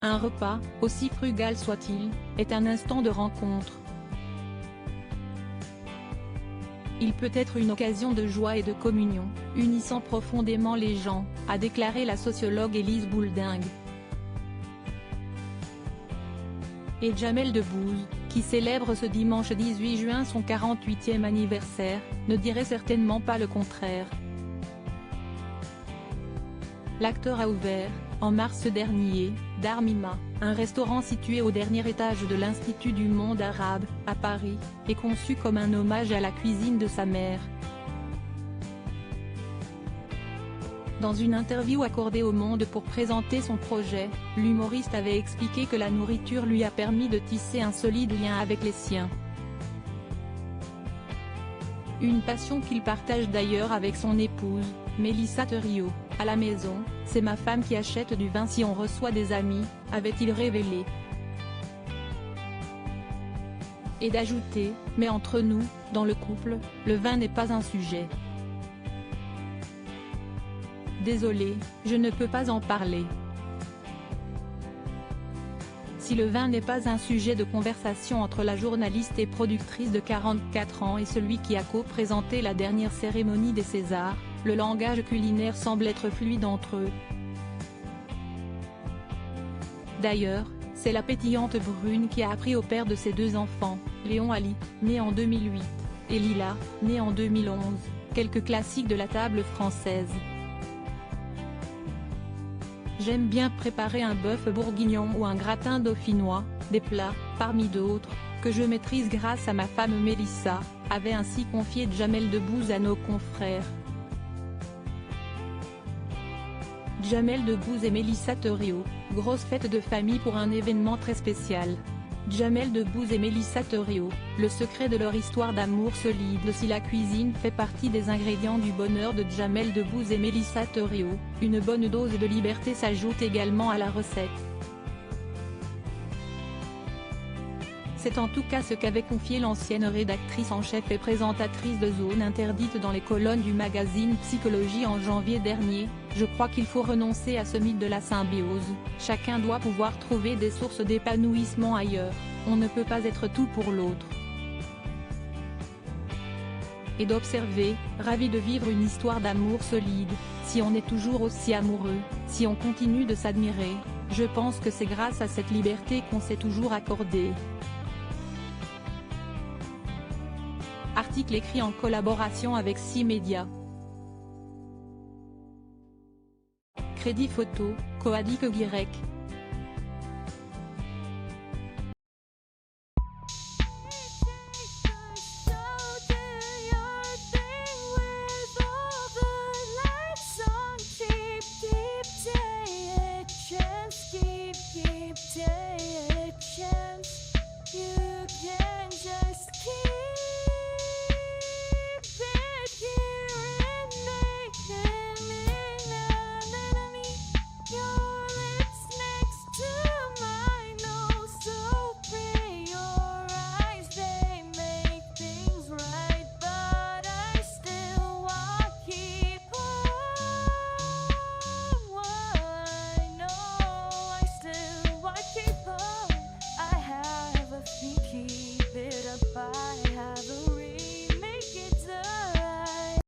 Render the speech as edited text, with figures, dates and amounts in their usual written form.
Un repas, aussi frugal soit-il, est un instant de rencontre. Il peut être une occasion de joie et de communion, unissant profondément les gens, a déclaré la sociologue Élise Boulding. Et Jamel Debbouze, qui célèbre ce dimanche 18 juin son 48e anniversaire, ne dirait certainement pas le contraire. L'acteur a ouvert, en mars dernier, Dar Mima, un restaurant situé au dernier étage de l'Institut du monde arabe, à Paris, et conçu comme un hommage à la cuisine de sa mère. Dans une interview accordée au Monde pour présenter son projet, l'humoriste avait expliqué que la nourriture lui a permis de tisser un solide lien avec les siens. Une passion qu'il partage d'ailleurs avec son épouse, Mélissa Theriot. À la maison, c'est ma femme qui achète du vin si on reçoit des amis, avait-il révélé. Et d'ajouter, mais entre nous, dans le couple, le vin n'est pas un sujet. Désolé, je ne peux pas en parler. Si le vin n'est pas un sujet de conversation entre la journaliste et productrice de 44 ans et celui qui a co-présenté la dernière cérémonie des Césars, le langage culinaire semble être fluide entre eux. D'ailleurs, c'est la pétillante brune qui a appris au père de ses deux enfants, Léon Ali, né en 2008, et Lila, né en 2011, quelques classiques de la table française. J'aime bien préparer un bœuf bourguignon ou un gratin dauphinois, des plats, parmi d'autres, que je maîtrise grâce à ma femme Mélissa, avait ainsi confié Jamel Debbouze à nos confrères. Jamel Debbouze et Mélissa Theriot, grosse fête de famille pour un événement très spécial. Jamel Debbouze et Mélissa Theriot, le secret de leur histoire d'amour solide. Si la cuisine fait partie des ingrédients du bonheur de Jamel Debbouze et Mélissa Theriot, une bonne dose de liberté s'ajoute également à la recette. C'est en tout cas ce qu'avait confié l'ancienne rédactrice en chef et présentatrice de Zone Interdite dans les colonnes du magazine Psychologie en janvier dernier. Je crois qu'il faut renoncer à ce mythe de la symbiose, chacun doit pouvoir trouver des sources d'épanouissement ailleurs, on ne peut pas être tout pour l'autre. Et d'observer, ravi de vivre une histoire d'amour solide, si on est toujours aussi amoureux, si on continue de s'admirer, je pense que c'est grâce à cette liberté qu'on s'est toujours accordée. Article écrit en collaboration avec 6 médias. Crédit photo, Coadic Guirec.